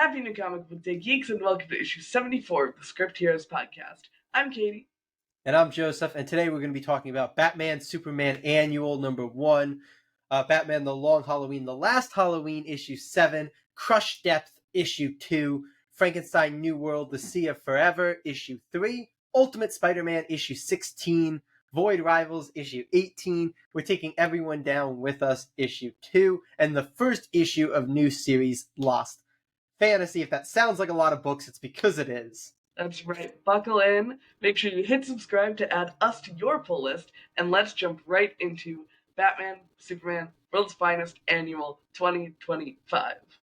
Happy New Comic Book Day, geeks, and welcome to issue 74 of the Script Heroes podcast. I'm Katie. And I'm Joseph, and today we're going to be talking about Batman Superman Annual #1, Batman The Long Halloween, The Last Halloween, issue 7, Crush Depth, issue 2, Frankenstein New World, The Sea of Forever, issue 3, Ultimate Spider-Man, issue 16, Void Rivals, issue 18, We're Taking Everyone Down With Us, issue 2, and the first issue of new series, Lost Fantasy. If that sounds like a lot of books, it's because it is. That's right. Buckle in. Make sure you hit subscribe to add us to your pull list, and let's jump right into Batman Superman World's Finest Annual 2025.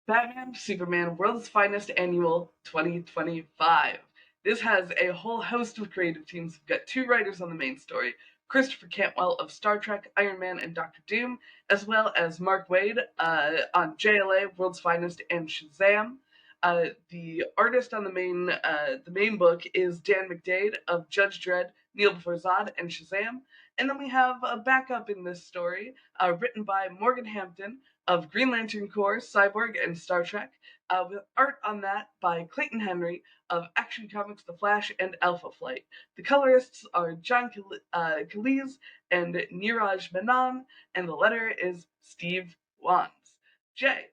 Batman Superman World's Finest Annual 2025. This has a whole host of creative teams. We've got two writers on the main story, Christopher Cantwell of Star Trek, Iron Man, and Doctor Doom, as well as Mark Waid on JLA, World's Finest, and Shazam. The artist on the main book is Dan McDade of Judge Dredd, Kneel Before Zod, and Shazam. And then we have a backup in this story, written by Morgan Hampton of Green Lantern Corps, Cyborg, and Star Trek, with art on that by Clayton Henry of Action Comics, The Flash, and Alpha Flight. The colorists are John Kaliz and Niraj Menon, and the letter is Steve Wands. Jay,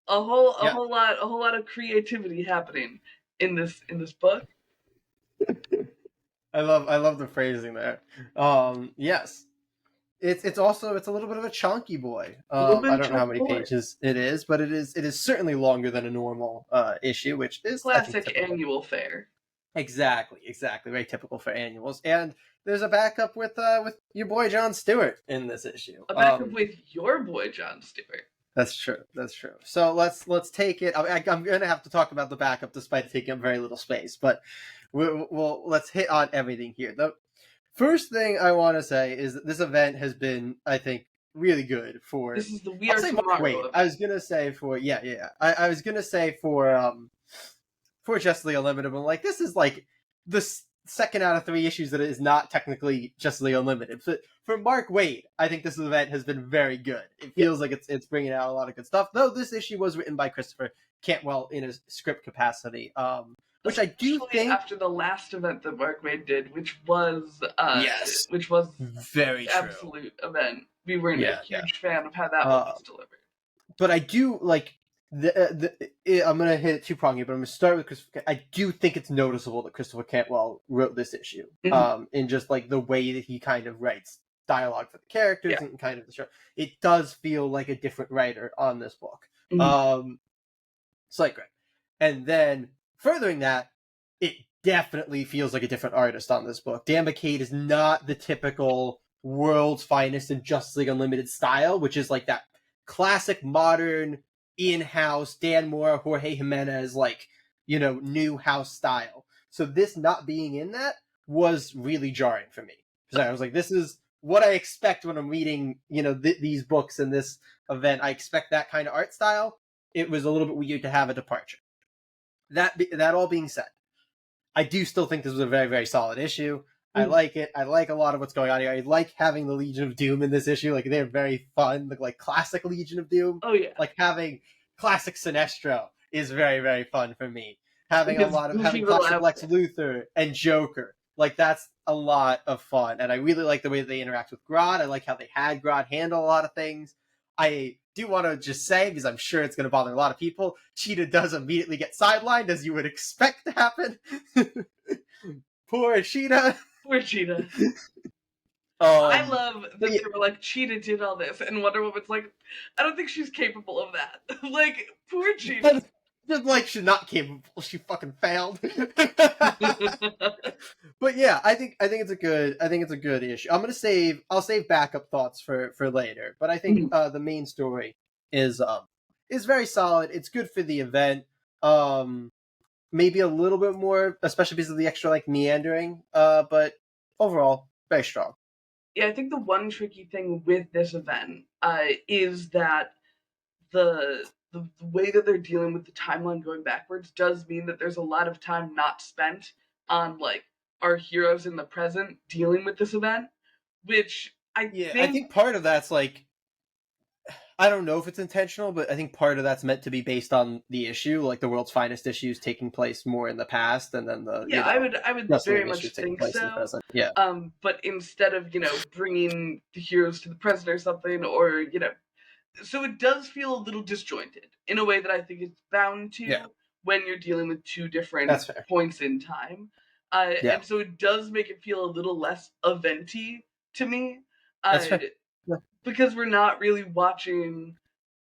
a whole lot of creativity happening in this book. I love the phrasing there. Yes. It's also a little bit of a chunky boy. I don't know how many pages it is, but it is certainly longer than a normal issue, which is classic annual fare. Exactly. Very typical for annuals. And there's a backup with your boy Jon Stewart in this issue. A backup with your boy Jon Stewart. That's true. So let's take it. I'm going to have to talk about the backup despite taking up very little space, but let's hit on everything here. The first thing I want to say is that this event has been, I think, really good for. This is the We Are Tomorrow. Wait, I was going to say for I was going to say for Justice League Unlimited, but like this is like the second out of 3 issues that is not technically Justice League Unlimited. But for Mark Waid, I think this event has been very good. It feels like it's bringing out a lot of good stuff. Though this issue was written by Christopher Cantwell in a script capacity, which I do think after the last event that Mark Waid did, which was very absolute event. We weren't a huge fan of how that was delivered. But I do like. I'm going to hit it two-pronged here, but I'm going to start with Christopher. I do think it's noticeable that Christopher Cantwell wrote this issue, in just like the way that he kind of writes dialogue for the characters and kind of the show. It does feel like a different writer on this book. It's like great. And then furthering that, it definitely feels like a different artist on this book. Dan McDade is not the typical World's Finest and Justice League Unlimited style, which is like that classic modern in-house Dan Mora, Jorge Jimenez, like, new house style. So this not being in that was really jarring for me. Because I was like, this is what I expect when I'm reading, these books in this event. I expect that kind of art style. It was a little bit weird to have a departure. That all being said, I do still think this was a very, very solid issue. I like it. I like a lot of what's going on here. I like having the Legion of Doom in this issue. Like, they're very fun. Like classic Legion of Doom. Oh, yeah. Like, having classic Sinestro is very, very fun for me. Having classic Lex Luthor and Joker. Like, that's a lot of fun. And I really like the way that they interact with Grodd. I like how they had Grodd handle a lot of things. I do want to just say, because I'm sure it's going to bother a lot of people, Cheetah does immediately get sidelined, as you would expect to happen. Poor Cheetah. Poor Cheetah. I love that they were like, Cheetah did all this, and Wonder Woman's like, I don't think she's capable of that. Like, poor Cheetah. Just like she's not capable, she fucking failed. But yeah, I think it's a good issue. I'll save backup thoughts for later. But I think the main story is very solid. It's good for the event. Maybe a little bit more, especially because of the extra like meandering. But overall, very strong. Yeah, I think the one tricky thing with this event is that the way that they're dealing with the timeline going backwards does mean that there's a lot of time not spent on like our heroes in the present dealing with this event, which I think part of that's like, I don't know if it's intentional, but I think part of that's meant to be based on the issue, like the world's finest issues taking place more in the past, and then the Yeah, I would very wrestling much issues taking think place in the so. present. Yeah, But instead of bringing the heroes to the present or something, or so it does feel a little disjointed in a way that I think it's bound yeah, to when you're dealing with two different that's fair. points in time. Yeah, And so it does make it feel a little less eventy to me, that's uh, fair. Yeah, because we're not really watching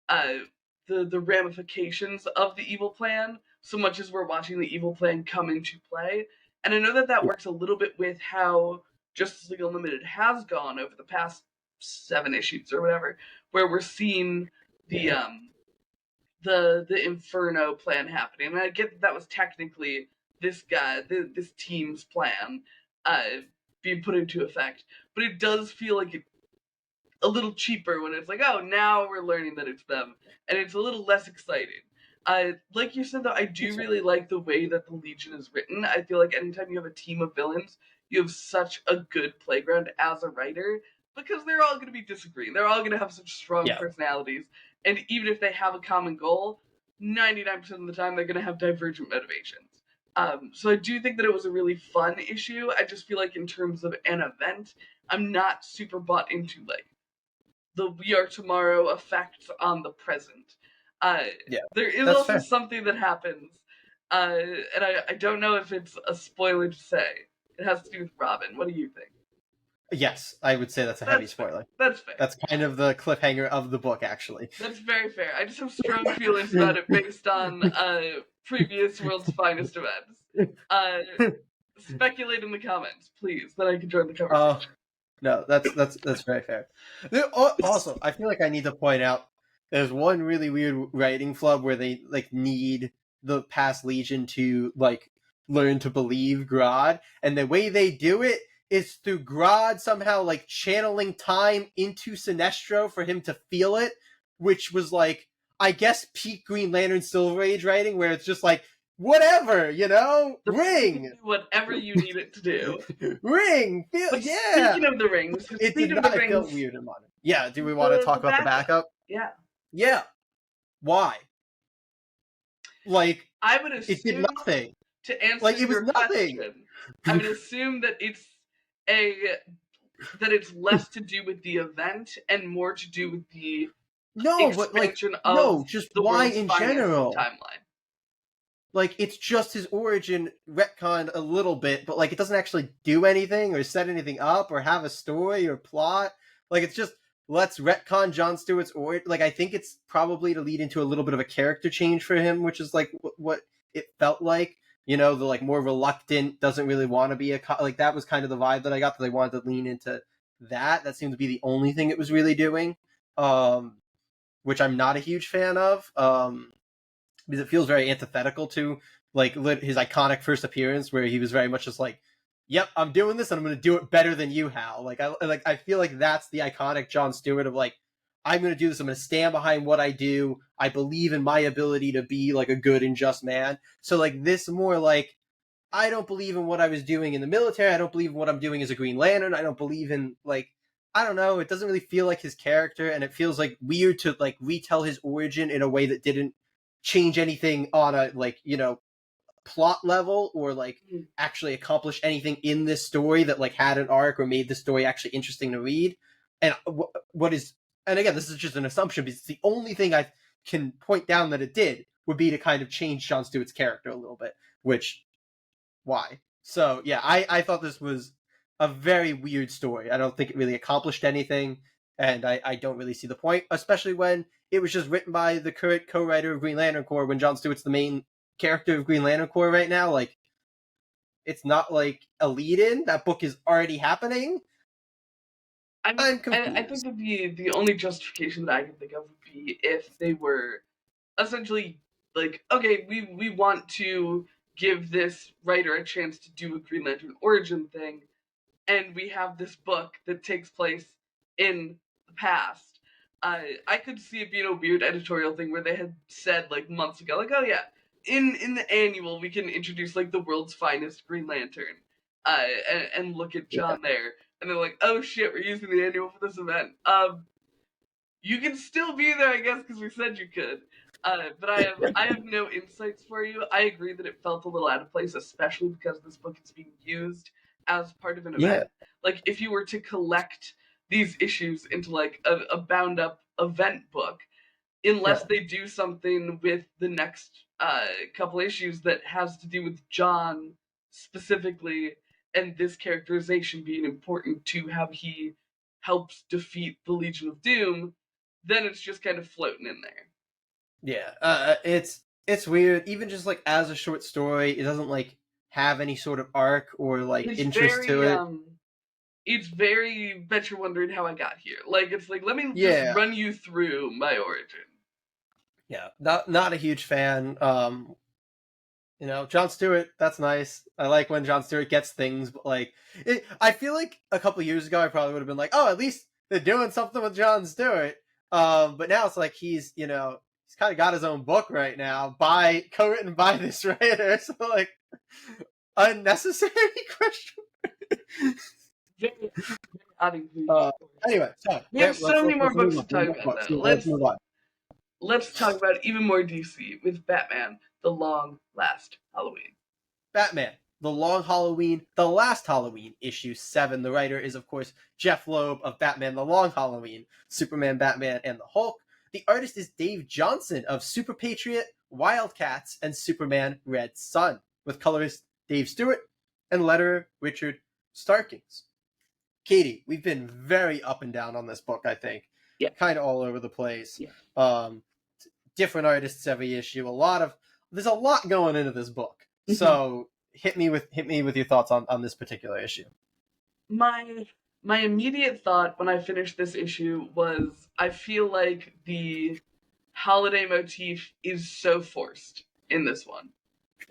uh, the ramifications of the evil plan so much as we're watching the evil plan come into play. And I know that that yeah, works a little bit with how Justice League Unlimited has gone over the past 7 issues or whatever, where we're seeing the yeah, um the Inferno plan happening. And I get that that was technically this team's plan uh, being put into effect, but it does feel like a little cheaper when it's like, oh, now we're learning that it's them, and it's a little less exciting. Like you said, though, I do that's fair. really like the way that the Legion is written. I feel like anytime you have a team of villains, you have such a good playground as a writer because they're all going to be disagreeing. They're all going to have such strong Yeah, personalities, and even if they have a common goal, 99% of the time they're going to have divergent motivations. So I do think that it was a really fun issue. I just feel like in terms of an event, I'm not super bought into like the We Are Tomorrow effects on the present. Uh, yeah, there is that's also fair. something that happens, and I don't know if it's a spoiler to say. It has to do with Robin. What do you think? Yes, I would say that's a heavy That's fair. spoiler. That's fair. That's kind of the cliffhanger of the book, actually. That's very fair. I just have strong feelings about it based on previous World's Finest events. Uh, Speculate in the comments, please, that I can join the Oh, conversation. no, that's very fair. Also, I feel like I need to point out there's one really weird writing flub where they like need the past Legion to like learn to believe Grodd, and the way they do it is through Grodd somehow like channeling time into Sinestro for him to feel it, which was like I guess peak Green Lantern Silver Age writing, where it's just like whatever, The ring can ring, do whatever you need it to do. ring, feel But yeah. speaking of the rings, It did speaking of the not. It felt rings, weird in modern. Yeah. Do we want to the talk about the backup. backup? Yeah. Yeah. Why? Like I would it did assume nothing. to answer Like it was your nothing. question, I would assume that a it's less to do with the event and more to do with the No, but like expansion of no, just the why world's in finest general? timeline. Like it's just his origin retconned a little bit, but like it doesn't actually do anything or set anything up or have a story or plot. Like it's just let's retcon John Stewart's origin. Like I think it's probably to lead into a little bit of a character change for him, which is like what it felt like. The like more reluctant, doesn't really want to be like that was kind of the vibe that I got that they wanted to lean into that. That seemed to be the only thing it was really doing, um, which I'm not a huge fan of. Because it feels very antithetical to like his iconic first appearance, where he was very much just like, "Yep, I'm doing this, and I'm going to do it better than you, Hal." I feel like that's the iconic John Stewart of like, "I'm going to do this. I'm going to stand behind what I do. I believe in my ability to be like a good and just man." So like this more like I don't believe in what I was doing in the military. I don't believe in what I'm doing as a Green Lantern. I don't believe in like I don't know. It doesn't really feel like his character, and it feels like weird to like retell his origin in a way that didn't change anything on a like plot level or like Mhm. actually accomplish anything in this story that like had an arc or made the story actually interesting to read. And what is and again, this is just an assumption because it's the only thing I can point down that it did would be to kind of change Jon Stewart's character a little bit, which why. So yeah, I thought this was a very weird story. I don't think it really accomplished anything, and I don't really see the point, especially when it was just written by the current co-writer of Green Lantern Corps when Jon Stewart's the main character of Green Lantern Corps right now. Like it's not like a lead-in. That book is already happening. I mean, I'm I think confused. that the only justification that I can think of would be if they were essentially like, okay, we want to give this writer a chance to do a Green Lantern origin thing, and we have this book that takes place in the past. I could see it being a weird editorial thing where they had said like months ago, like, oh yeah, in the annual we can introduce like the world's finest Green Lantern, and look at Yeah, John there, and they're like, oh shit, we're using the annual for this event. You can still be there, I guess, because we said you could. But I have no insights for you. I agree that it felt a little out of place, especially because this book is being used as part of an Yeah, event. Like if you were to collect these issues into like a bound up event book, unless yeah, they do something with the next couple issues that has to do with John specifically and this characterization being important to how he helps defeat the Legion of Doom, then it's just kind of floating in there. yeah. It's weird. Even just like as a short story, it doesn't like have any sort of arc or like It's interest to very it. it's very bet you're wondering how I got here. Like it's like let me just Yeah, run you through my origin. yeah. Not a huge fan. John Stewart, that's nice. I like when John Stewart gets things, but like, I feel like a couple years ago, I probably would have been like, oh, at least they're doing something with John Stewart. But now it's like he's kind of got his own book right now, co-written by this writer. So like, unnecessary question. Very, very uninclusive, Uh, of course. anyway, so We have let's so many more let's move books to on. talk about though. Let's move on. Let's talk about even more DC with Batman: The Long Last Halloween. Batman, The Long Halloween, The Last Halloween, issue 7. The writer is, of course, Jeff Loeb of Batman: The Long Halloween, Superman, Batman, and the Hulk. The artist is Dave Johnson of Super Patriot, Wildcats, and Superman Red Sun, with colorist Dave Stewart and letterer Richard Starkings. Katie, we've been very up and down on this book, I think. Yeah. Kind of all over the place. Yeah. Different artists every issue. There's a lot going into this book. Mm-hmm. So hit me with your thoughts on this particular issue. My immediate thought when I finished this issue was I feel like the holiday motif is so forced in this one.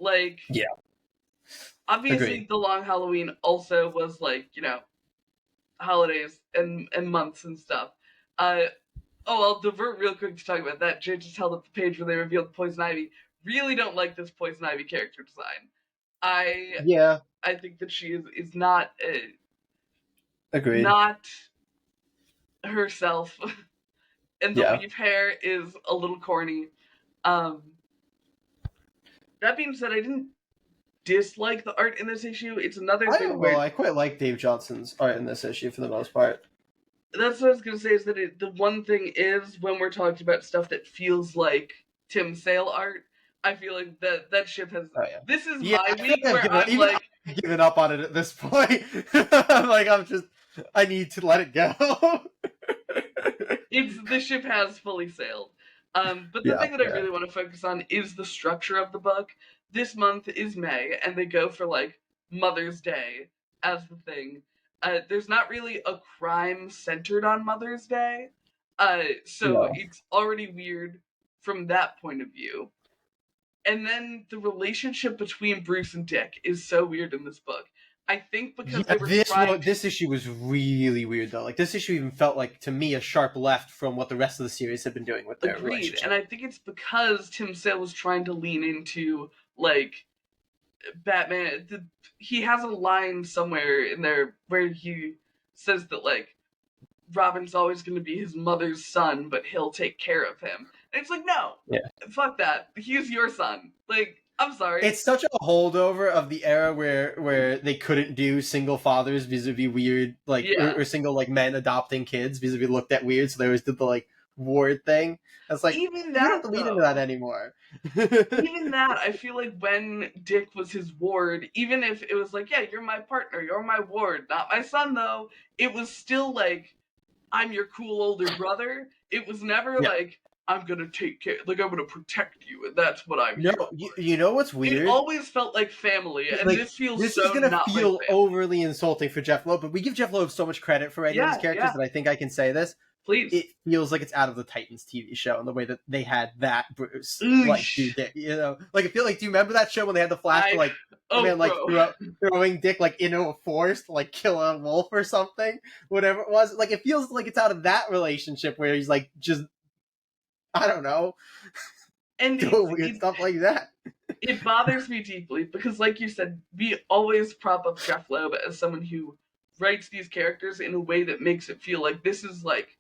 Like, yeah, obviously agreed. The Long Halloween also was like, holidays and months and stuff. I'll divert real quick to talk about that. Jay just held up the page where they revealed Poison Ivy. Really don't like this Poison Ivy character design. I think that she is not agreed. Not herself, and the weave hair is a little corny. That being said, I didn't dislike the art in this issue. It's another thing where I quite like Dave Johnson's art in this issue for the most part. That's what I was gonna say. Is that the one thing is when we're talking about stuff that feels like Tim Sale art, I feel like that ship has. Oh, yeah. This is my week where I'm like giving up on it at this point. I need to let it go. The ship has fully sailed. But the thing that I really want to focus on is the structure of the book. This month is May, and they go for like Mother's Day as the thing. There's not really a crime centered on Mother's Day, so it's already weird from that point of view. And then the relationship between Bruce and Dick is so weird in this book. I think because they were this issue was really weird though. Like this issue even felt like to me a sharp left from what the rest of the series had been doing with their relationship. And I think it's because Tim Sale was trying to lean into like Batman. He has a line somewhere in there where he says that like Robin's always going to be his mother's son, but he'll take care of him. And it's like, no, fuck that. He's your son. Like, I'm sorry. It's such a holdover of the era where they couldn't do single fathers vis-a-vis weird, like, or single, like, men adopting kids vis-a-vis looked at weird, so they always did the, like, ward thing. It's like, even that, you don't have to lead into that anymore. Even that, I feel like when Dick was his ward, even if it was like, yeah, you're my partner, you're my ward, not my son, though, it was still like, I'm your cool older brother. It was never like, I'm gonna take care, like I'm gonna protect you, and that's what I'm here for. You know what's weird? It always felt like family, and like, this is gonna feel overly insulting for Jeff Loeb, but we give Jeff Loeb so much credit for writing these characters that I think I can say this. Please. It feels like it's out of the Titans TV show in the way that they had that Bruce like do Dick, like I feel like, do you remember that show when they had the Flash throwing Dick like into a forest to like kill a wolf or something, whatever it was. Like it feels like it's out of that relationship where he's like just, I don't know, and doing weird stuff like that. It bothers me deeply because, like you said, we always prop up Jeff Loeb as someone who writes these characters in a way that makes it feel like this is like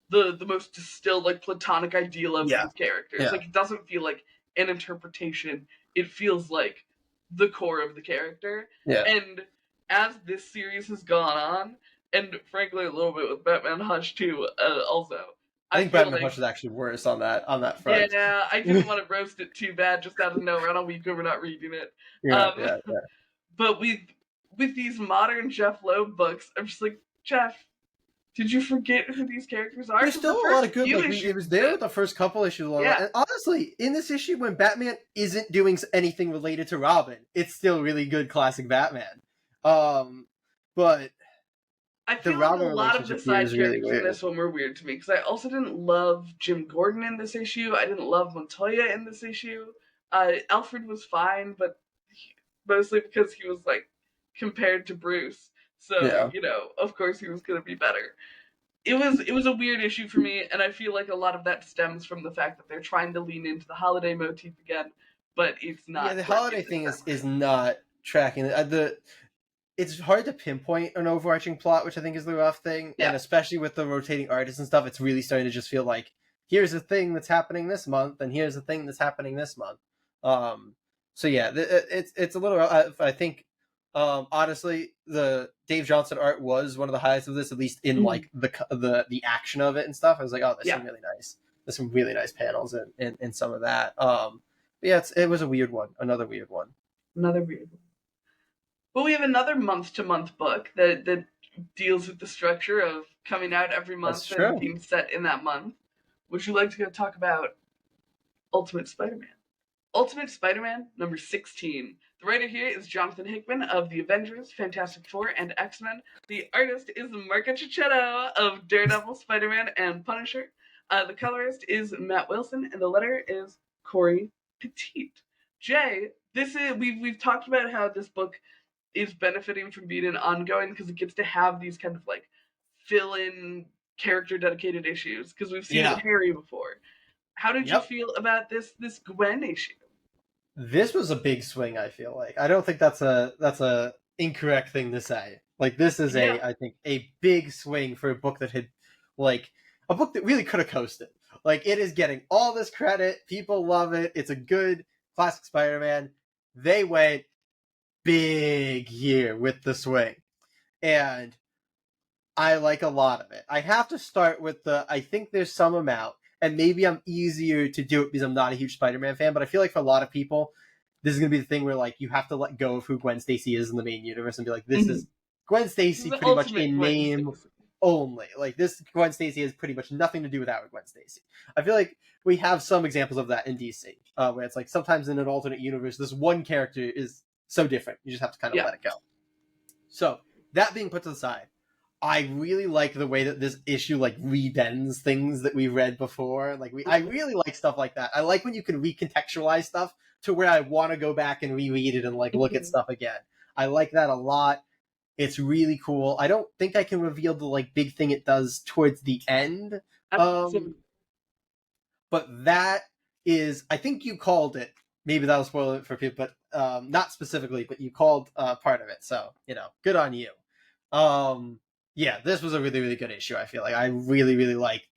the most distilled, like, platonic ideal of Yeah. these characters. Yeah. Like, it doesn't feel like an interpretation. It feels like the core of the character. Yeah. And as this series has gone on, and frankly a little bit with Batman Hush too, also, I I think feel Batman like, Hush is actually worse on that front. yeah, I didn't want to roast it too bad just out of nowhere on a week when we're not reading it. Yeah, Um, yeah, yeah. but with these modern Jeff Loeb books, I'm just like, Jeff, did you forget who these characters are? There's Because the still a lot first of good, few like issues, it was there with the first couple issues, yeah, and honestly, in this issue when Batman isn't doing anything related to Robin, it's still really good classic Batman. But I the feel like a Robin lot of the relationship here side is really characters in weird. this one were weird to me because I also didn't love Jim Gordon in this issue. I didn't love Montoya in this issue. Alfred was fine, but mostly because he was like compared to Bruce. So, Yeah, of course he was going to be better. It was a weird issue for me, and I feel like a lot of that stems from the fact that they're trying to lean into the holiday motif again, but it's yeah. not The working holiday this thing time is around. not tracking the. It's hard to pinpoint an overarching plot, which I think is the rough thing, and Yeah. especially with the rotating artists and stuff, it's really starting to just feel like here's a thing that's happening this month, and here's a thing that's happening this month. Um, so yeah, it's a little. I think, honestly, the Dave Johnson art was one of the highlights of this, at least in Mhm. like the action of it and stuff. I was like, oh, there's Yeah. some really nice, there's some really nice panels in some of that. But yeah, it was a weird one, another weird one. Another weird one. But we have another month to month book that deals with the structure of coming out every That's month and true. being set in that month. Would you like to go talk about Ultimate Spider-Man? Ultimate Spider-Man number 16. The writer here is Jonathan Hickman of The Avengers, Fantastic Four, and X-Men. The artist is Marco Cicchetto of Daredevil, Spider-Man, and Punisher. The colorist is Matt Wilson, and the letterer is Corey Petit. Jay, we've talked about how this book is benefiting from being an ongoing because it gets to have these kind of like fill-in character dedicated issues because we've seen it with Yeah. Harry before. How did you Yep. feel about this Gwen issue? This was a big swing, I feel like. I don't think that's a incorrect thing to say. Like this is Yeah. I think a big swing for a book that had like a book that really could have coasted. Like it is getting all this credit. People love it. It's a good classic Spider-Man. They went big here with the swing. And I like a lot of it. I have to start with I think there's some amount, and maybe I'm easier to do it because I'm not a huge Spider-Man fan, but I feel like for a lot of people, this is going to be the thing where like you have to let go of who Gwen Stacy is in the main universe and be like, this Mm-hmm. is Gwen Stacy The pretty much ultimate in Gwen name Stacy. only. Like this Gwen Stacy has pretty much nothing to do with our Gwen Stacy. I feel like we have some examples of that in DC, where it's like sometimes in an alternate universe, this one character is so different. You just have to kind of Yeah. let it go. So that being put to the side, I really like the way that this issue like rebends things that we read before. I really like stuff like that. I like when you can recontextualize stuff to where I want to go back and reread it and like look at stuff again. I like that a lot. It's really cool. I don't think I can reveal the like big thing it does towards the end. Um, but that is, I think you called it. Maybe that'll spoil it for people, but not specifically. But you called part of it, so good on you. Yeah, this was a really really good issue. I feel like I really really like.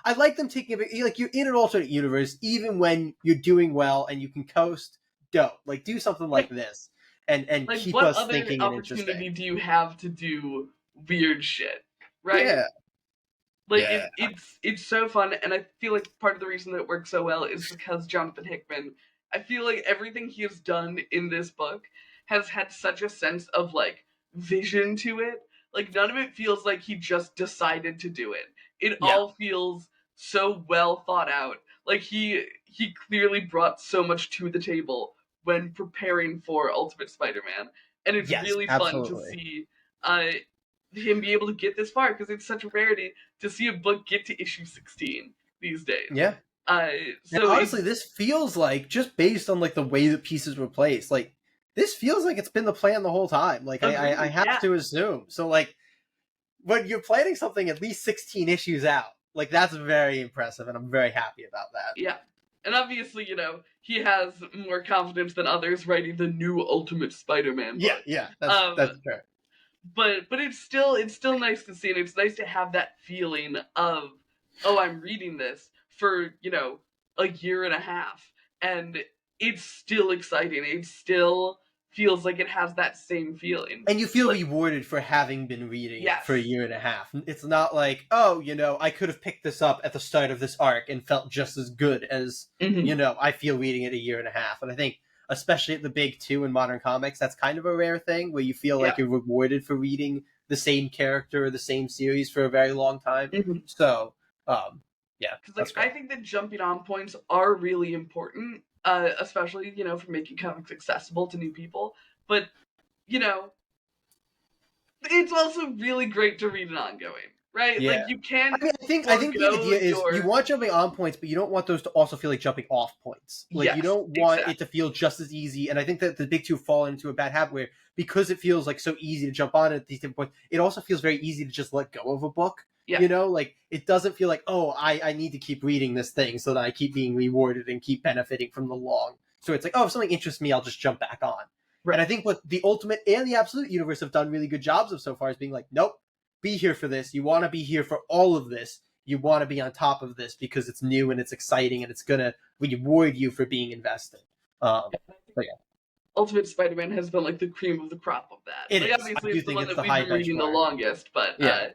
I like them taking a like you're in an alternate universe, even when you're doing well and you can coast. Dope, like do something like this, and Like, keep what us other thinking and interesting. opportunity do you have to do weird shit, right? Yeah, Like yeah, it's so fun, and I feel like part of the reason that it works so well is because Jonathan Hickman. I feel like everything he has done in this book has had such a sense of like vision to it. Like none of it feels like he just decided to do it. It yeah. all feels so well thought out. Like he clearly brought so much to the table when preparing for Ultimate Spider-Man, and it's Yes, really fun to absolutely. see uh, him be able to get this far because it's such a rarity to see a book get to issue 16 these days. Yeah. Uh, And so honestly, it's this feels like just based on like the way that pieces were placed, like this feels like it's been the plan the whole time. Like I agreed, have yeah, to assume. So like when you're planning something at least 16 issues out, like that's very impressive, and I'm very happy about that. yeah. And obviously, he has more confidence than others writing the new Ultimate Spider-Man Yeah, book. yeah, Um, that's fair. but it's still nice to see, and it's nice to have that feeling of oh, I'm reading this for, a year and a half. And it's still exciting. It still feels like it has that same feeling. And you feel Like, rewarded for having been reading it for a yes. year and a half. It's not like, oh, I could have picked this up at the start of this arc and felt just as good as, Hmm. I feel reading it a year and a half. And I think, especially at the big two in modern comics, that's kind of a rare thing where you feel Yeah. like you're rewarded for reading the same character or the same series for a very long time. Hmm. So, yeah, Because, that's like, I great. think that jumping on points are really important, especially, for making comics accessible to new people. But, you know, it's also really great to read an ongoing, right? Yeah. Like, you can't I think the forego idea is you your. want jumping on points, but you don't want those to also feel like jumping off points. Like you Yes, don't want it exactly. to feel just as easy. And I think that the big two fall into a bad habit where because it feels like so easy to jump on at these different points, it also feels very easy to just let go of a book. Yeah. Like it doesn't feel like, oh, I need to keep reading this thing so that I keep being rewarded and keep benefiting from the long. So it's like, oh, if something interests me, I'll just jump back on. And Right. I think what the Ultimate and the Absolute universe have done really good jobs of so far is being like, nope, be here for this. You want to be here for all of this. You want to be on top of this because it's new and it's exciting and it's gonna reward you for being invested. But yeah, Ultimate Spider-Man has been like the cream of the crop of that. it Like, is. I obviously do it's the think one it's that the we've high been reading the benchmark. longest, but Yeah,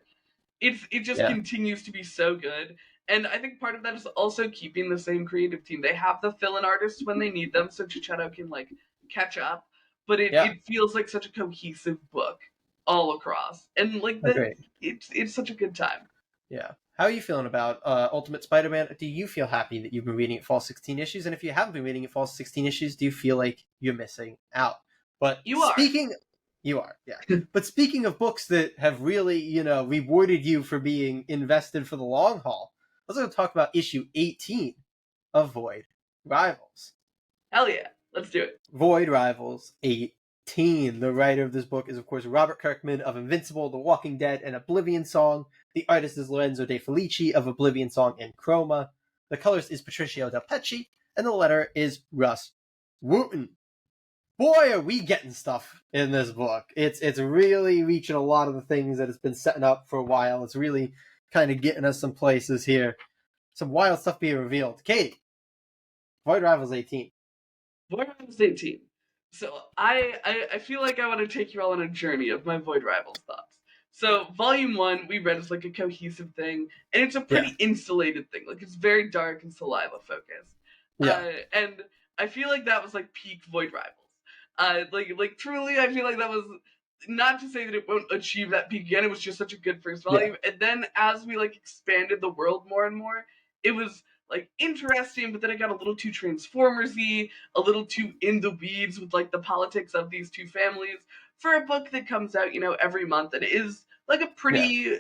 it just yeah, continues to be so good. And I think part of that is also keeping the same creative team. They have the fill-in artists when they need them, so Chichetto can like catch up. But it, yeah. it feels like such a cohesive book all across, and like the Agreed. it's such a good time. Yeah. How are you feeling about Ultimate Spider-Man? Do you feel happy that you've been reading it for all 16 issues? And if you haven't been reading it for all 16 issues, do you feel like you're missing out? But You are. speaking, you are, yeah. But speaking of books that have really, rewarded you for being invested for the long haul, let's go talk about issue 18 of Void Rivals. Hell yeah, let's do it. Void Rivals 18. The writer of this book is, of course, Robert Kirkman of Invincible, The Walking Dead, and Oblivion Song. The artist is Lorenzo De Felici of Oblivion Song and Chroma. The colorist is Patricio Del Pecci, and the letter is Russ Wooten. Boy, are we getting stuff in this book. It's really reaching a lot of the things that it's been setting up for a while. It's really kind of getting us some places here. Some wild stuff being revealed. Katie, Void Rivals 18. Void Rivals 18. So I feel like I want to take you all on a journey of my Void Rivals thoughts. So Volume 1 we read as like a cohesive thing, and it's a Yeah, pretty insulated thing. Like it's very dark and saliva focused. yeah, And I feel like that was like peak Void Rivals. Like truly I feel like that was not to say that it won't achieve that peak again, it was just such a good first yeah, volume. And then as we like expanded the world more and more, it was like interesting, but then it got a little too Transformers-y, a little too in the weeds with like the politics of these two families for a book that comes out, every month and is like a yeah, pretty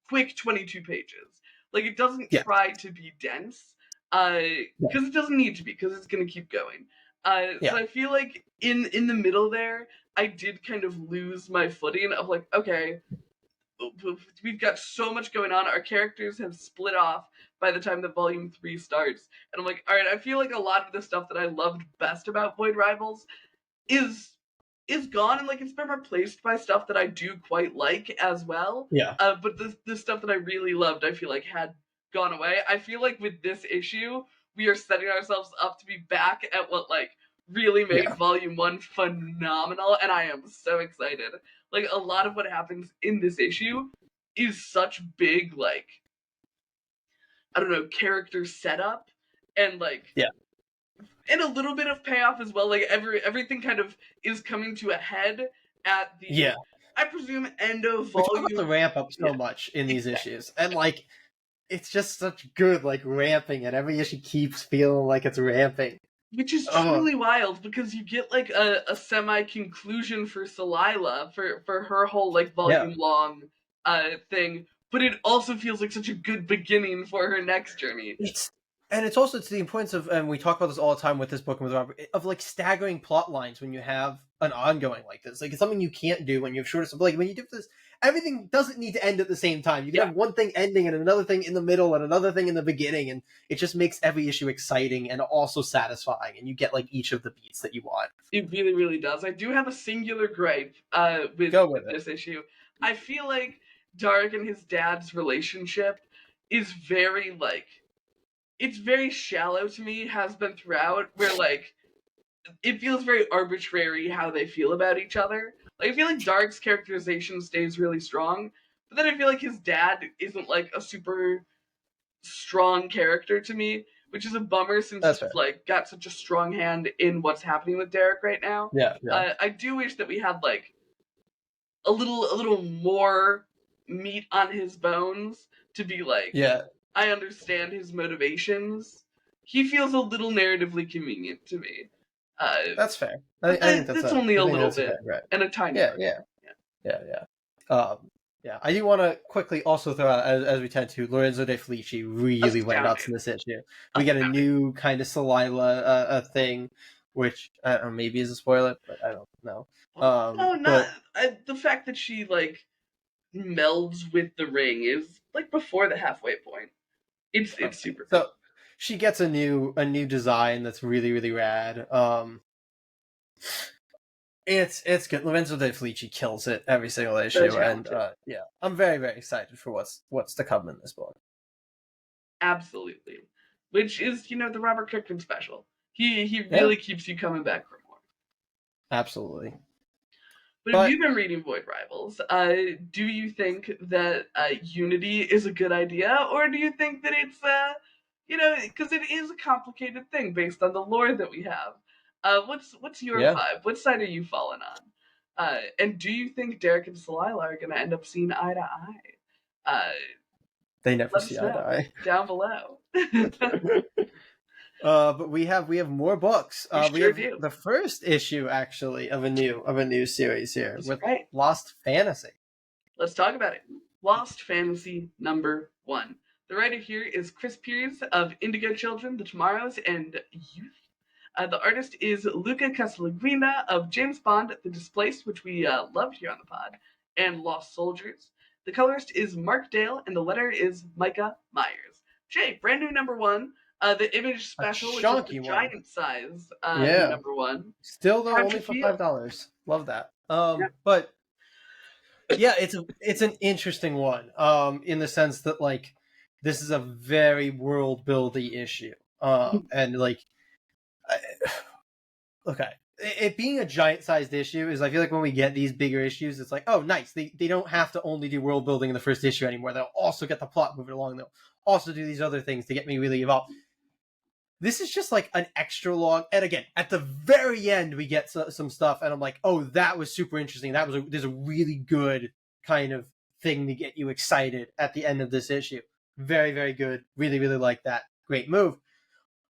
quick 22 pages. Like it doesn't yeah, try to be dense, yeah, because it doesn't need to be, because it's gonna keep going. So yeah. I feel like in the middle there, I did kind of lose my footing of like, okay, we've got so much going on. Our characters have split off by the time that Volume 3 starts. And I'm like, all right, I feel like a lot of the stuff that I loved best about Void Rivals is is gone, and like it's been replaced by stuff that I do quite like as well. Yeah, But the stuff that I really loved, I feel like had gone away. I feel like with this issue, we are setting ourselves up to be back at what like really made yeah, Volume 1 phenomenal, and I am so excited. Like a lot of what happens in this issue is such big like, I don't know, character setup and like yeah, and a little bit of payoff as well. Like everything kind of is coming to a head at the, yeah. I presume, end of We talk about the volume. ramp up so Yeah, much in these exactly. issues, and like it's just such good like ramping, and every issue keeps feeling like it's ramping. Which is Oh, truly wild because you get like a semi conclusion for Salila for her whole like yeah. volume long thing, but it also feels like such a good beginning for her next journey. It's and it's also to the importance of, and we talk about this all the time with this book and with Robert, of like staggering plot lines when you have an ongoing like this. Like it's something you can't do when you have shorter. Like when you do this, everything doesn't need to end at the same time. You can Yeah, have one thing ending and another thing in the middle and another thing in the beginning, and it just makes every issue exciting and also satisfying. And you get like each of the beats that you want. it really, really does. I do have a singular gripe with Go with it. this issue. I feel like Dark and his dad's relationship is very like it's very shallow to me, has been throughout, where like it feels very arbitrary how they feel about each other. Like I feel like Dark's characterization stays really strong, but then I feel like his dad isn't like a super strong character to me, which is a bummer since That's he's fair. like got such a strong hand in what's happening with Derek right now. Yeah, yeah, I do wish that we had like a little more meat on his bones to be like, yeah. I understand his motivations. He feels a little narratively convenient to me. That's fair. But I think that's only a little that's a bit fair, right. and a tiny Yeah, margin. yeah, Yeah. yeah, yeah. Yeah. I do want to quickly also throw out, as we tend to, Lorenzo De Felici really went nuts Astounding. in this issue. We get a Astounding. new kind of Salila thing, which I don't know, maybe is a spoiler, but I don't know. No, not But the fact that she like melds with the ring is like before the halfway point. It's okay, super cool. so she gets a new design that's really rad. It's good. Lorenzo De Felici kills it every single So issue, and talented. yeah, I'm very excited for what's to come in this book. Absolutely. Which is, the Robert Kirkman special. He Yeah, really keeps you coming back for more. absolutely. But if But you've been reading Void Rivals, do you think that Unity is a good idea, or do you think that it's, because it is a complicated thing based on the lore that we have? What's your yeah, vibe? What side are you falling on? And do you think Derek and Delilah are going to end up seeing eye to eye? Uh, they never Let see us eye to know eye. down below. But we have more books. We We sure have do. the first issue actually of a new series here That's with right. Lost Fantasy. Let's talk about it. Lost Fantasy #1. The writer here is Chris Pierce of Indigo Children, The Tomorrows, and Youth. The artist is Luca Casaleguna of James Bond, The Displaced, which we loved here on the pod, and Lost Soldiers. The colorist is Mark Dale, and the letter is Micah Myers. Jay, brand new #1. The image A special, which is the chunky one. giant size new Yeah. #1. Still though How'd you only for feel? $5. Love that. Yeah. But yeah, it's an interesting one. In the sense that like this is a very world buildy issue. And like okay. It being a giant sized issue is I feel like when we get these bigger issues, it's like, oh nice. They don't have to only do world building in the first issue anymore. They'll also get the plot moving along. They'll also do these other things to get me really involved. This is just like an extra long, and again, at the very end, we get some stuff, and I'm like, oh, that was super interesting. There's a really good kind of thing to get you excited at the end of this issue. Very good. Really like that. Great move.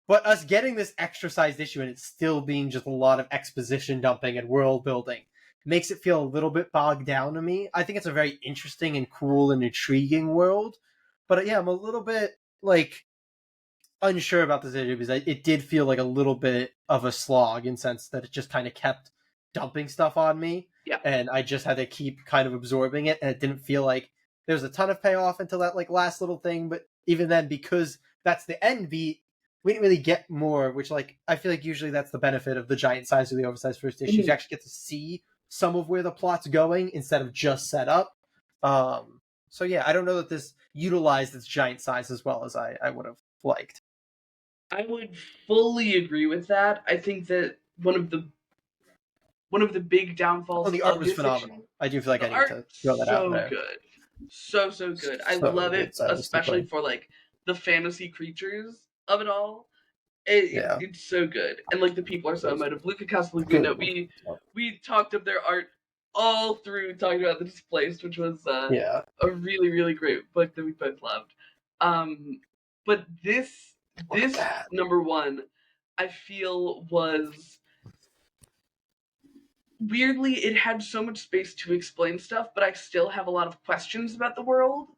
But us getting this extra sized issue and it still being just a lot of exposition dumping and world building makes it feel a little bit bogged down to me. I think it's a very interesting and cool and intriguing world. But yeah, I'm a little bit like unsure about this issue because it did feel like a little bit of a slog in sense that it just kind of kept dumping stuff on me, Yeah. and I just had to keep kind of absorbing it, and it didn't feel like there was a ton of payoff until that like last little thing. But even then, because that's the end beat, we didn't really get more. Which like I feel like usually that's the benefit of the giant size or the oversized first issues. You actually get to see some of where the plot's going instead of just set up. So yeah, I don't know that this utilized its giant size as well as I would have liked. I would fully agree with that. I think that one of the big Oh, downfalls the art of was this issue, phenomenal. I do feel like the I need art to throw that out so there. good. So good. I So love good it, especially stylistically. for like the fantasy creatures of it all. It Yeah. it's so good. And like the people are so It's emotive. Luca Casaleguna, good. we talked up their art all through talking about The Displaced, which was Yeah. a really great book that we both loved. Um, but Look at this that. #1, I feel was weirdly it had so much space to explain stuff, but I still have a lot of questions about the world,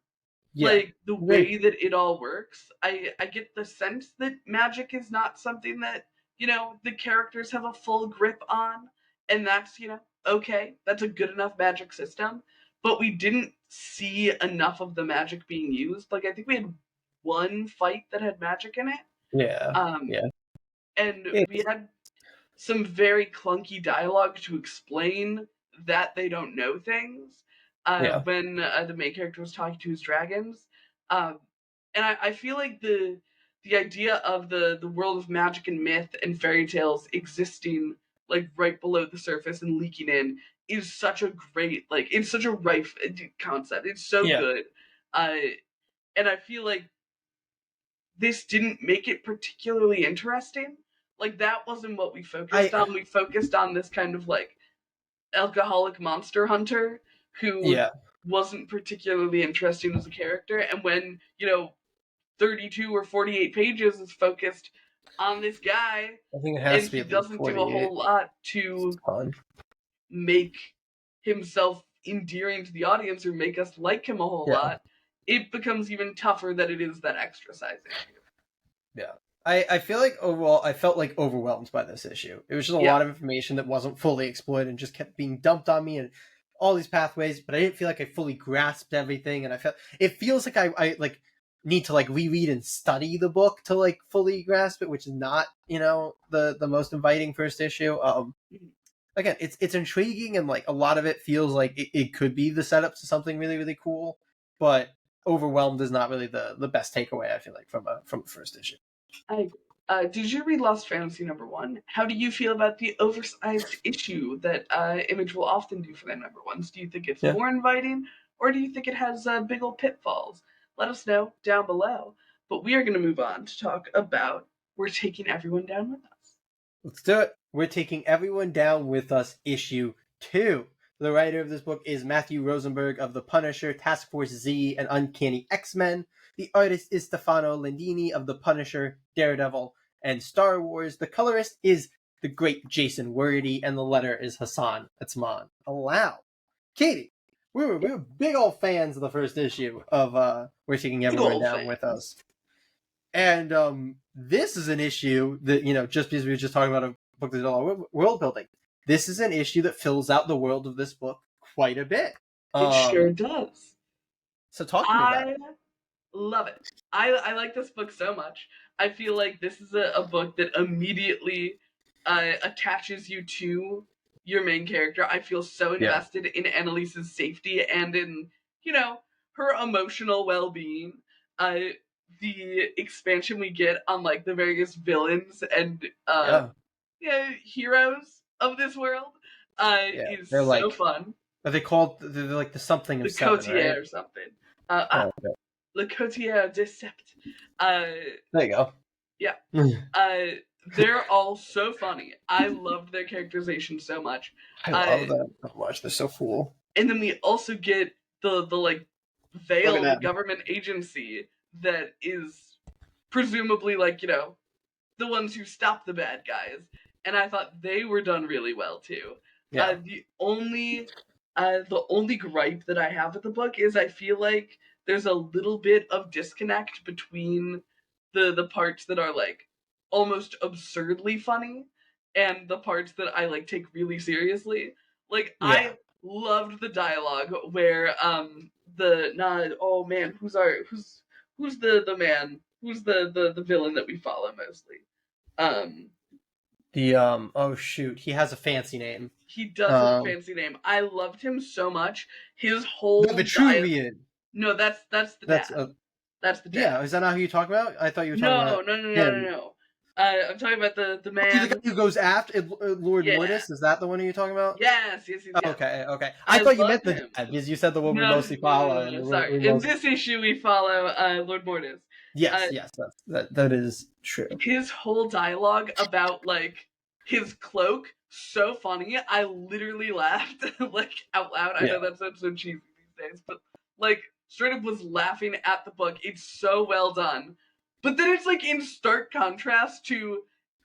Yeah. like the They, way that it all works. I get the sense that magic is not something that the characters have a full grip on, and that's okay. That's a good enough magic system, but we didn't see enough of the magic being used. Like I think we had one fight that had magic in it, yeah. um, Yeah. and we It's, had some very clunky dialogue to explain that they don't know things yeah. when the main character was talking to his dragons. Um, And I feel like the idea of the world of magic and myth and fairy tales existing like right below the surface and leaking in is such a great, like, it's such a rife concept. It's so Yeah, good. Uh, and I feel like this didn't make it particularly interesting. Like, that wasn't what we focused I on. We focused on this kind of like alcoholic monster hunter who yeah, wasn't particularly interesting as a character. And when, 32 or 48 pages is focused on this guy I think it has and to be he at least doesn't do a 48. whole lot to Fun. make himself endearing to the audience or make us like him a whole Yeah, lot, it becomes even tougher that it is that exercise issue. yeah. I feel like overall, I felt like overwhelmed by this issue. It was just a Yeah. lot of information that wasn't fully exploited and just kept being dumped on me and all these pathways, but I didn't feel like I fully grasped everything. And I felt it feels like I like need to like reread and study the book to like fully grasp it, which is not, the most inviting first issue. Again, it's intriguing and like a lot of it feels like it could be the setup to something really, really cool, but overwhelmed is not really the best takeaway, I feel like, from the first issue. I agree. Did you read Lost Fantasy #1? How do you feel about the oversized issue that Image will often do for their #1s? Do you think it's Yeah. more inviting, or do you think it has big old pitfalls? Let us know down below. But we are going to move on to talk about We're Taking Everyone Down With Us. Let's do it. We're taking everyone down with us, issue 2. The writer of this book is Matthew Rosenberg of The Punisher, Task Force Z, and Uncanny X-Men. The artist is Stefano Landini of The Punisher, Daredevil, and Star Wars. The colorist is the great Jason Wordy, and the letter is Hassan Atzman. Allow. Katie, we were big old fans of the first issue of We're Taking Big Everyone old Down With fans. Us. And this is an issue that, just because we were just talking about a book that did a lot of world building, this is an issue that fills out the world of this book quite a bit. It sure does. So talk to me about I it. love it. I like this book so much. I feel like this is a book that immediately attaches you to your main character. I feel so Yeah. invested in Annalise's safety and in, her emotional well being. The expansion we get on like the various villains and heroes of this world Yeah. is They're so like, fun. are they called? They're like the something The of seven, right? Cotier or something. Oh, okay. Le Cotier de Sept. There you go. Yeah. They're all so funny. I loved their characterization so much. I love them so much. They're so cool. And then we also get the like Look at veiled that. government agency that is presumably like, the ones who stop the bad guys. And I thought they were done really well too. Yeah. The only gripe that I have with the book is I feel like there's a little bit of disconnect between the parts that are like almost absurdly funny and the parts that I like take really seriously. Like, Yeah. I loved the dialogue where the not oh man, who's the man, who's the villain that we follow mostly. The oh shoot, he has a fancy name. He does have a fancy name. I loved him so much. His whole The Vitruvian. No, that's the That's dad. That's the dad. Yeah, is that not who you're talking about? I thought you were talking about No. I'm talking about the the man. guy who goes after Lord Yeah. Mortis. Is that the one you're talking about? Yes. Okay. I thought you meant the him. dad, because you said the one we No, mostly follow. no, sorry. In this issue, we follow Lord Mortis. Yes, that is true. His whole dialogue about like his cloak, so funny. I literally laughed like out loud. I know that sounds so cheesy these days, but like straight up was laughing at the book. It's so well done. But then it's like in stark contrast to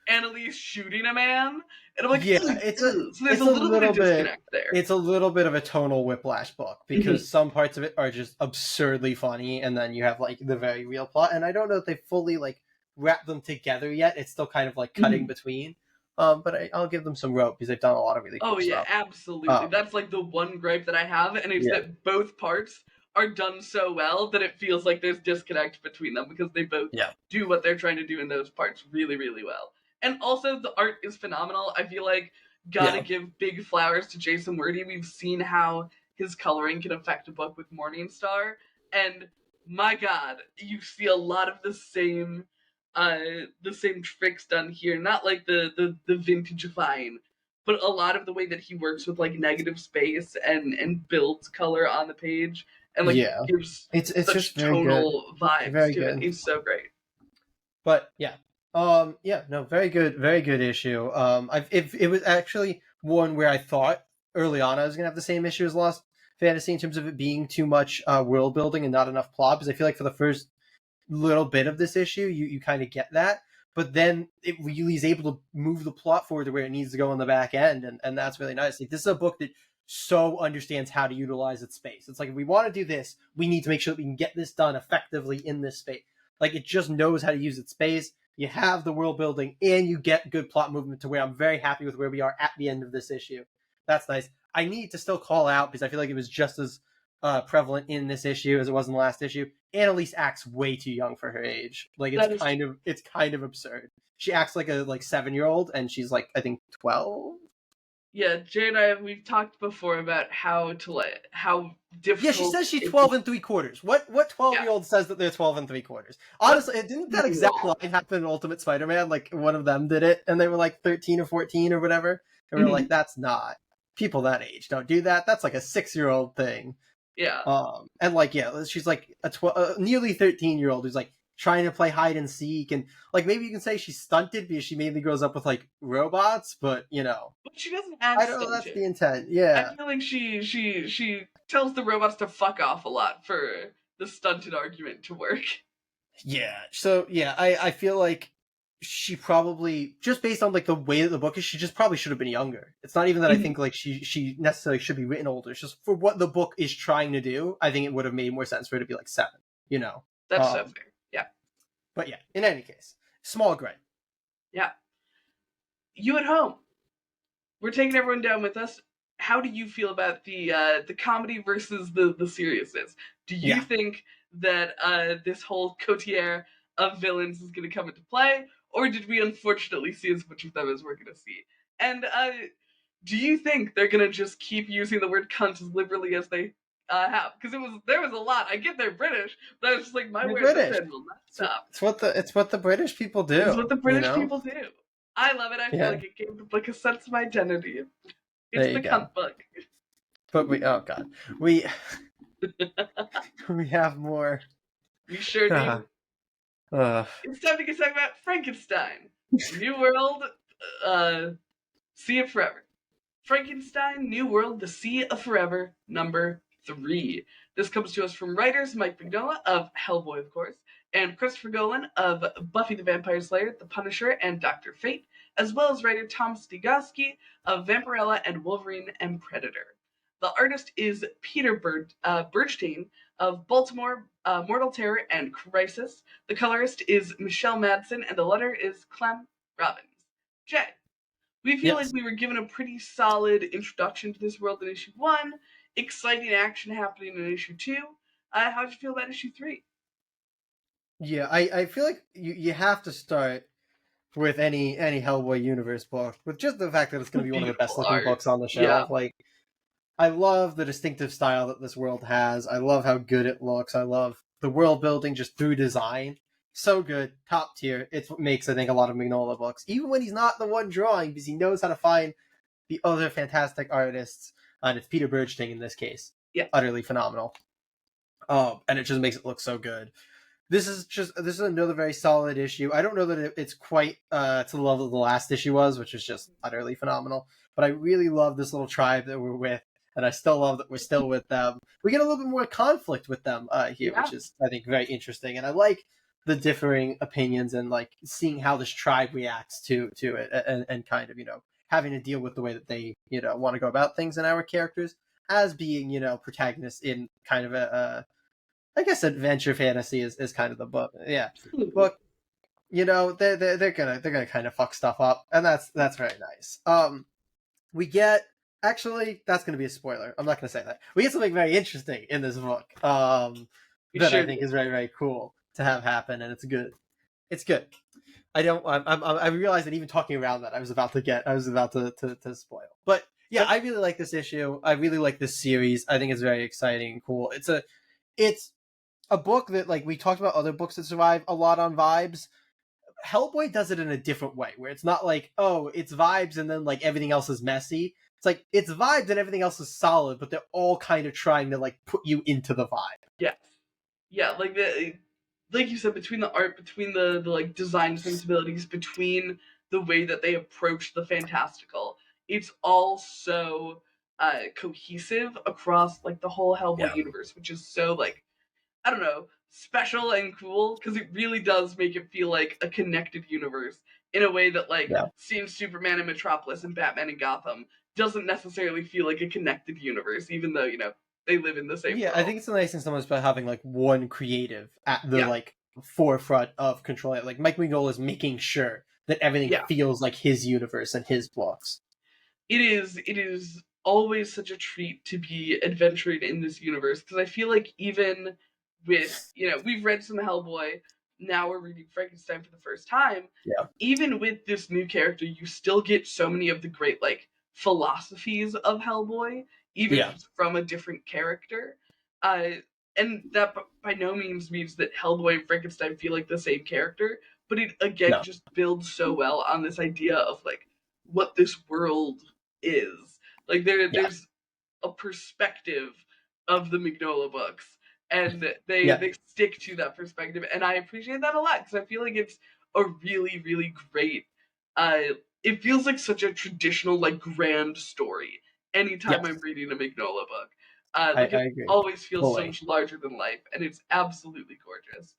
Annalise shooting a man. And I'm like, Yeah, so there's a little bit of disconnect there. It's a little bit of a tonal whiplash book, because some parts of it are just absurdly funny, and then you have like the very real plot. And I don't know if they fully like wrap them together yet. It's still kind of like cutting between. But I'll give them some rope, because they've done a lot of really cool stuff. Absolutely. That's like the one gripe that I have, and it's that both parts are done so well that it feels like there's disconnect between them, because they both do what they're trying to do in those parts really, really well. And also, the art is phenomenal. I feel like gotta give big flowers to Jason Wordy. We've seen how his coloring can affect a book with Morningstar, and my God, you see a lot of the same tricks done here. Not like the vintage Vine, but a lot of the way that he works with like negative space and builds color on the page and like Yeah, gives it's just such very good, tonal vibes very to it. good. He's so great. But yeah, yeah, no, very good issue. It was actually one where I thought early on I was gonna have the same issue as Lost Fantasy in terms of it being too much world building and not enough plot. Because I feel like for the first little bit of this issue, you kind of get that, but then it really is able to move the plot forward to where it needs to go on the back end, and that's really nice. Like, this is a book that so understands how to utilize its space. It's like, if we want to do this, we need to make sure that we can get this done effectively in this space. Like, it just knows how to use its space. You have the world building, and you get good plot movement to where I'm very happy with where we are at the end of this issue. That's nice. I need to still call out, because I feel like it was just as prevalent in this issue as it was in the last issue. Annalise acts way too young for her age. Like, That is it's kind of absurd. She acts like a 7-year-old, and she's like, I think 12. yeah. Jay and I we've talked before about how difficult. Yeah, she says she's 12 and 3/4. What 12-year-old says that they're 12 and 3/4? Honestly, didn't that exact line happen in Ultimate Spider-Man? Like, one of them did it, and they were like 13 or 14 or whatever. And we were like, that's not, people that age don't do that. That's like a 6-year-old thing. Yeah. And like, yeah, she's like a nearly 13-year-old who's like trying to play hide and seek, and like, maybe you can say she's stunted because she mainly grows up with like robots, but But she doesn't act I don't know, that's stunted. the intent. I Yeah. feel like she tells the robots to fuck off a lot for the stunted argument to work. Yeah. So yeah, I feel like she probably, just based on like the way that the book is, she just probably should have been younger. It's not even that I think like she necessarily should be written older. It's just for what the book is trying to do, I think it would have made more sense for her to be like 7, you know. That's so fair. Yeah. But yeah, in any case, small gripe. Yeah. You at home, we're taking everyone down with us. How do you feel about the comedy versus the seriousness? Do you think that this whole cotier of villains is going to come into play, or did we unfortunately see as much of them as we're going to see? And do you think they're going to just keep using the word cunt as liberally as they have? Because there was a lot. I get they're British, but I was just like, my They're word British. will not stop. It's what the British people do. It's what the British people do. I love it. I feel Yeah. like it gave the book a sense of identity. There It's you the go. cunt book. But oh god, we have more. We sure do. It's time to get talking about Frankenstein. New World, Sea of Forever. Frankenstein, New World, The Sea of Forever, number 3. This comes to us from writers Mike Mignola of Hellboy, of course, and Christopher Golan of Buffy the Vampire Slayer, The Punisher, and Dr. Fate, as well as writer Tom Stygalski of Vampirella and Wolverine and Predator. The artist is Peter Bergstein of Baltimore, Mortal Terror, and Crisis. The colorist is Michelle Madsen, and the letter is Clem Robbins. Jay, we feel like we were given a pretty solid introduction to this world in issue 1. Exciting action happening in issue 2. How'd you feel about issue 3? Yeah, I feel like you have to start with any Hellboy universe book with just the fact that it's going to be one of the best looking books on the shelf. Like, I love the distinctive style that this world has. I love how good it looks. I love the world building just through design. So good, top tier. It's what makes, I think, a lot of Mignola books, even when he's not the one drawing, because he knows how to find the other fantastic artists. And it's Peter Bergstein in this case. Yeah, utterly phenomenal. And it just makes it look so good. This is another very solid issue. I don't know that it's quite to the level the last issue was, which is just utterly phenomenal. But I really love this little tribe that we're with, and I still love that we're still with them. We get a little bit more conflict with them here, which is, I think, very interesting. And I like the differing opinions and like seeing how this tribe reacts to it, and kind of, having to deal with the way that they want to go about things, and our characters as being protagonists in kind of a I guess adventure fantasy is kind of the book. Yeah, book. They're gonna kind of fuck stuff up, and that's very nice. We get, actually, that's gonna be a spoiler. I'm not gonna say that. We get something very interesting in this book. That I think is very, very cool to have happen, and it's good. It's good. I realized that even talking around that, I was about to spoil. But yeah, I really like this issue. I really like this series. I think it's very exciting and cool. It's a book that, like, we talked about other books that survive a lot on vibes. Hellboy does it in a different way, where it's not like, oh, it's vibes and then like everything else is messy. It's like it's vibes and everything else is solid, but they're all kind of trying to like put you into the vibe. Yes. Yeah, like you said, between the art, between the like design sensibilities, between the way that they approach the fantastical, it's all so cohesive across like the whole Hellboy Yeah, universe, which is so like, I don't know, special and cool because it really does make it feel like a connected universe in a way that like yeah, seeing Superman in Metropolis and Batman in Gotham doesn't necessarily feel like a connected universe, even though, they live in the same yeah. I world. think it's the nice thing sometimes about having like one creative at the Yeah, like forefront of control. Like Mike Mignola is making sure that everything yeah. feels like his universe and his books. It is always such a treat to be adventuring in this universe because I feel like even with, we've read some Hellboy, now we're reading Frankenstein for the first time. Yeah, Even with this new character, you still get so many of the great like philosophies of Hellboy, even if yeah, it's from a different character. Uh, and that by no means means that Hellboy and Frankenstein feel like the same character, but it again no, just builds so well on this idea of like what this world is. Like yeah, there's a perspective of the Mignola books, and they yeah, they stick to that perspective, and I appreciate that a lot because I feel like it's a really really great. It feels like such a traditional like grand story anytime yes. I'm reading a Mignola book. I, Like I it agree always feels so fully. much larger than life, and it's absolutely gorgeous.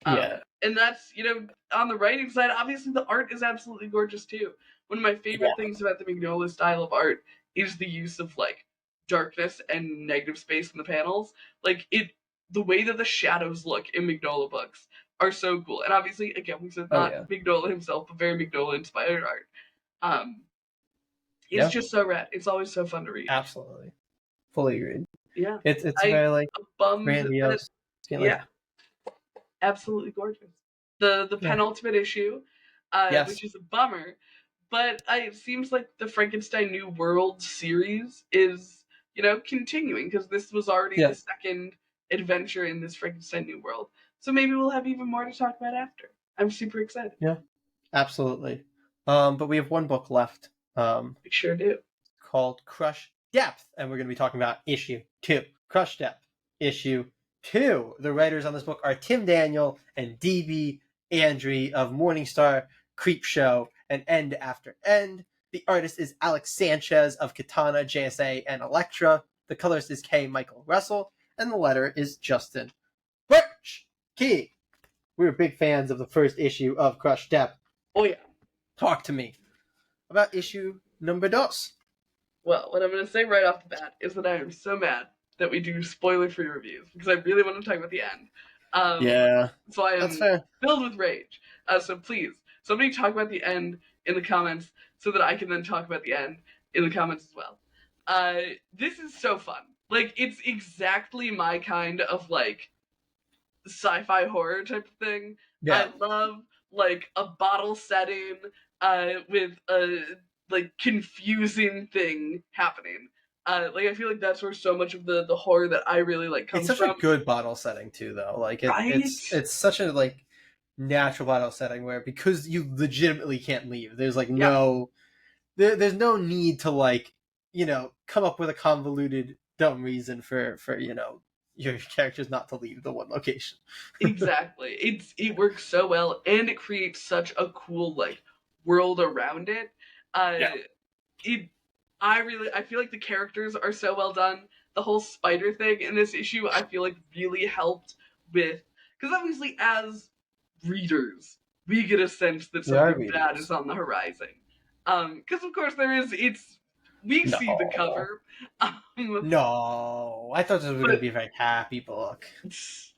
Yeah, And that's, on the writing side, obviously the art is absolutely gorgeous too. One of my favorite yeah, things about the Mignola style of art is the use of like darkness and negative space in the panels. Like the way that the shadows look in Mignola books are so cool. And obviously, again, we said oh not yeah, Mignola himself, but very Mignola inspired art. Um, it's yeah, just so rad. It's always so fun to read. absolutely, fully agreed. Yeah, It's I very like am bummed that, grandiose. Like yeah, absolutely gorgeous. The yeah, penultimate issue, yes, which is a bummer, but it seems like the Frankenstein New World series is, continuing because this was already yeah, the second adventure in this Frankenstein New World. So maybe we'll have even more to talk about after. I'm super excited. yeah, absolutely. But we have one book left. We sure do. Called Crush Depth, and we're going to be talking about issue 2. Crush Depth, issue 2. The writers on this book are Tim Daniel and D.B. Andry of Morningstar, Creepshow, and End After End. The artist is Alex Sanchez of Katana, JSA, and Elektra. The colorist is K. Michael Russell, and the letter is Justin Birch. Key, we were big fans of the first issue of Crush Depth. Oh yeah. Talk to me about issue number dos. Well, what I'm going to say right off the bat is that I am so mad that we do spoiler-free reviews because I really want to talk about the end. Yeah, So I that's am fair. filled with rage. So please, somebody talk about the end in the comments so that I can then talk about the end in the comments as well. This is so fun. Like it's exactly my kind of like sci-fi horror type of thing. Yeah. I love like a bottle setting with a like confusing thing happening. Like I feel like that's where so much of the horror that I really like It's comes such a from. good bottle setting too, though. Like Right? it's such a like natural bottle setting where because you legitimately can't leave. There's like Yeah. there's no need to like come up with a convoluted dumb reason for your characters not to leave the one location. Exactly. It works so well and it creates such a cool like world around it. Uh Yeah. it I feel like the characters are so well done. The whole spider thing in this issue I feel like really helped with because obviously as readers we get a sense that We are something bad is readers. on the horizon. Because of course there is it's we see the No. cover. Um, No. I thought this was gonna but be a very happy book.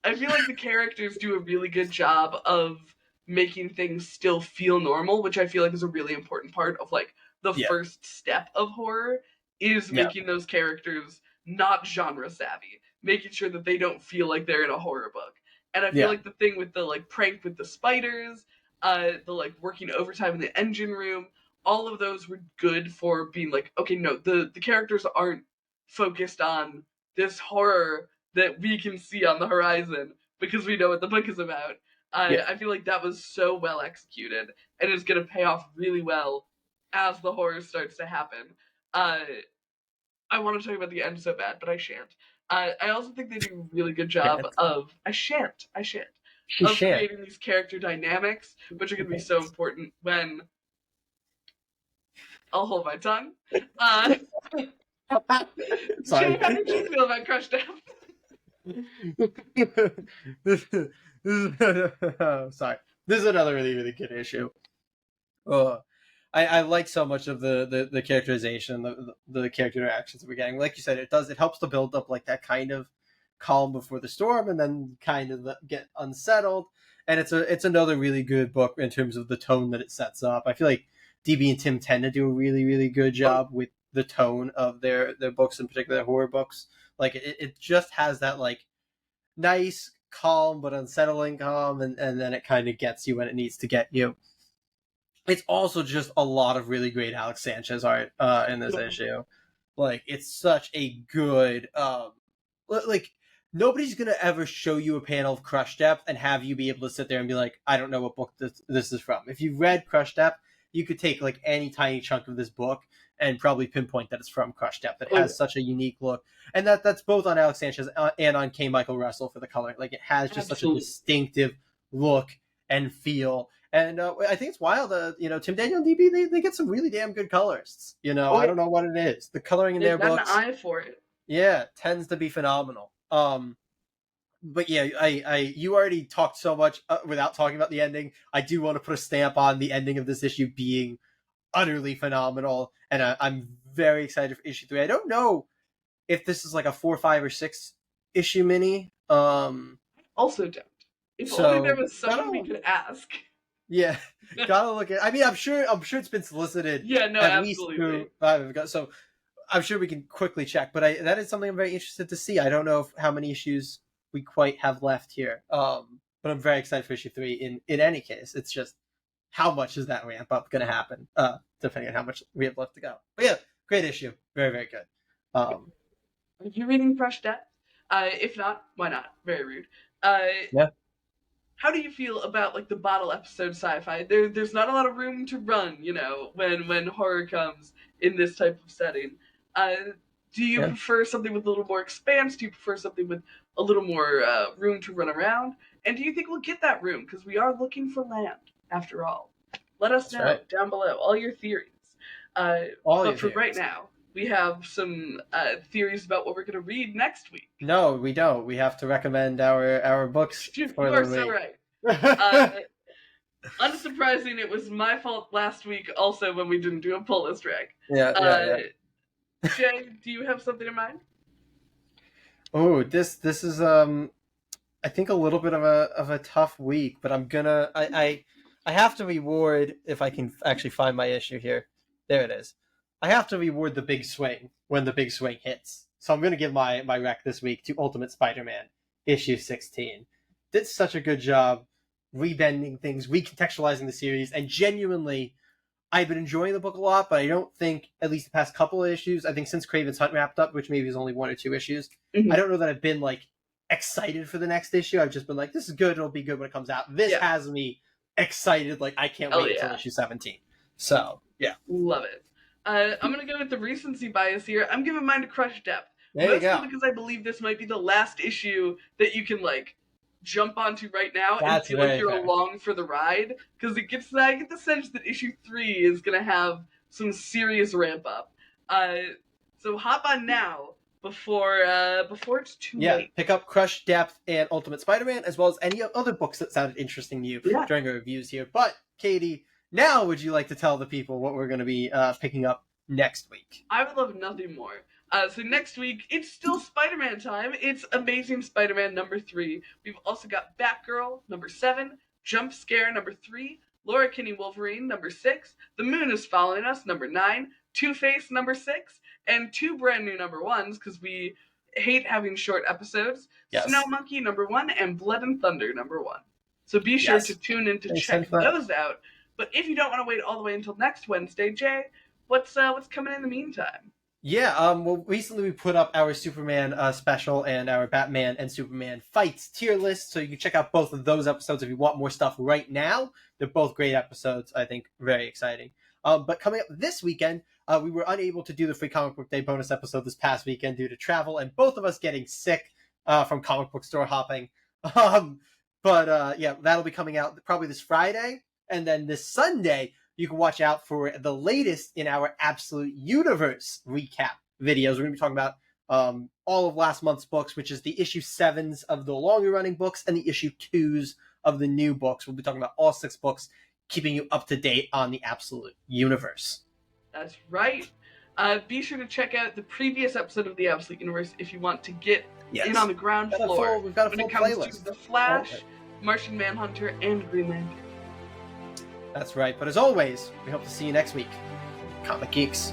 I feel like the characters do a really good job of making things still feel normal, which I feel like is a really important part of like the Yeah. first step of horror is Yeah. making those characters not genre savvy, making sure that they don't feel like they're in a horror book. And I feel Yeah. like the thing with the like prank with the spiders, the like working overtime in the engine room, all of those were good for being like, okay, no, the characters aren't focused on this horror that we can see on the horizon. because we know what the book is about. Yeah. I feel like that was so well executed, and it's going to pay off really well as the horror starts to happen. Uh, I want to talk about the end so bad, but I shan't. I also think they do a really good job Can't. of I shan't She of shan't. creating these character dynamics, which are going to be Okay. so important when I'll hold my tongue. Uh, Sorry. Jay, how did you feel about Crush Death? Sorry. This is another really, really good issue. I like so much of the characterization, the character interactions that we're getting. Like you said, it helps to build up like that kind of calm before the storm, and then kind of get unsettled. And it's another really good book in terms of the tone that it sets up. I feel like DB and Tim tend to do a really, really good job with the tone of their books, in particular their horror books. Like it just has that like nice, calm but unsettling calm, and then it kind of gets you when it needs to get you. It's also just a lot of really great Alex Sanchez art in this issue. Like it's such a good like nobody's gonna ever show you a panel of Crush Depth and have you be able to sit there and be like, I don't know what book this is from. If you've read Crush Depth, you could take like any tiny chunk of this book and probably pinpoint that it's from Crush Depth. It has such a unique look, and that's both on Alex Sanchez and on K. Michael Russell for the color. Like it has just such a distinctive look and feel. And I think it's wild. Tim Daniel and DB, they get some really damn good colorists. I don't know what it is. The coloring in their books, an eye for it. Yeah, tends to be phenomenal. But yeah, you already talked so much without talking about the ending. I do want to put a stamp on the ending of this issue being utterly phenomenal, and I'm very excited for issue 3. I don't know if this is like a 4, 5, or 6 issue mini. Also don't. If only there was someone we no. could ask. Yeah, gotta look at. I mean, I'm sure it's been solicited. Yeah, no, at absolutely. least so I'm sure we can quickly check. But that is something I'm very interested to see. I don't know how many issues we quite have left here. But I'm very excited for issue 3. In any case, it's just how much is that ramp up going to happen? Depending on how much we have left to go. But yeah, great issue. Very, very good. Are you reading Crush Death? If not, why not? Very rude. Yeah. How do you feel about like the bottle episode sci-fi? There's not a lot of room to run, when horror comes in this type of setting. Do you prefer something with a little more expanse? Do you prefer something with a little more room to run around? And do you think we'll get that room? Because we are looking for land, after all. Let us know down below all your theories. But for right now, we have some theories about what we're going to read next week. No, we don't. We have to recommend our books. You are so right. Unsurprising, it was my fault last week also when we didn't do a pull list rec. Yeah. Jay, do you have something in mind? Oh, this is I think a little bit of a tough week, but I have to reward, if I can actually find my issue here. There it is. I have to reward the big swing when the big swing hits. So I'm going to give my rec this week to Ultimate Spider-Man, issue 16. Did such a good job rebending things, recontextualizing the series, and genuinely, I've been enjoying the book a lot, but I don't think, at least the past couple of issues, I think since Craven's Hunt wrapped up, which maybe is only 1 or 2 issues, I don't know that I've been, like, excited for the next issue. I've just been like, this is good, it'll be good when it comes out. This has me excited, like, I can't wait until issue 17. So, yeah. Love it. I'm going to go with the recency bias here. I'm giving mine to Crush Depth. There you go. Because I believe this might be the last issue that you can, like, jump onto right now and feel like you're along for the ride. Because I get the sense that issue 3 is going to have some serious ramp up. So hop on now before it's too late. Pick up Crush Depth and Ultimate Spider-Man, as well as any other books that sounded interesting to you during our reviews here. But, Katie, now would you like to tell the people what we're going to be picking up next week? I would love nothing more. So next week, it's still Spider-Man time. It's Amazing Spider-Man number 3. We've also got Batgirl number 7, Jump Scare number 3, Laura Kinney Wolverine number 6, The Moon is Following Us number 9, Two-Face number 6, and 2 brand new number 1s because we hate having short episodes. Snow Monkey number 1 and Blood and Thunder number 1. So be sure to tune in to check those out. But if you don't want to wait all the way until next Wednesday, Jay, what's coming in the meantime? Yeah, well, recently we put up our Superman special and our Batman and Superman fights tier list, so you can check out both of those episodes if you want more stuff right now. They're both great episodes, I think, very exciting. But coming up this weekend, we were unable to do the free comic book day bonus episode this past weekend due to travel and both of us getting sick from comic book store hopping. Um, but yeah, that'll be coming out probably this Friday, and then this Sunday you can watch out for the latest in our Absolute Universe recap videos. We're going to be talking about all of last month's books, which is the issue 7s of the longer running books and the issue 2s of the new books. We'll be talking about all 6 books, keeping you up to date on the Absolute Universe. That's right. Be sure to check out the previous episode of the Absolute Universe if you want to get in on the ground floor We've got a when full it comes playlist. to The Flash, Martian Manhunter, and Green Lantern. That's right. But as always, we hope to see you next week. Comic Geeks.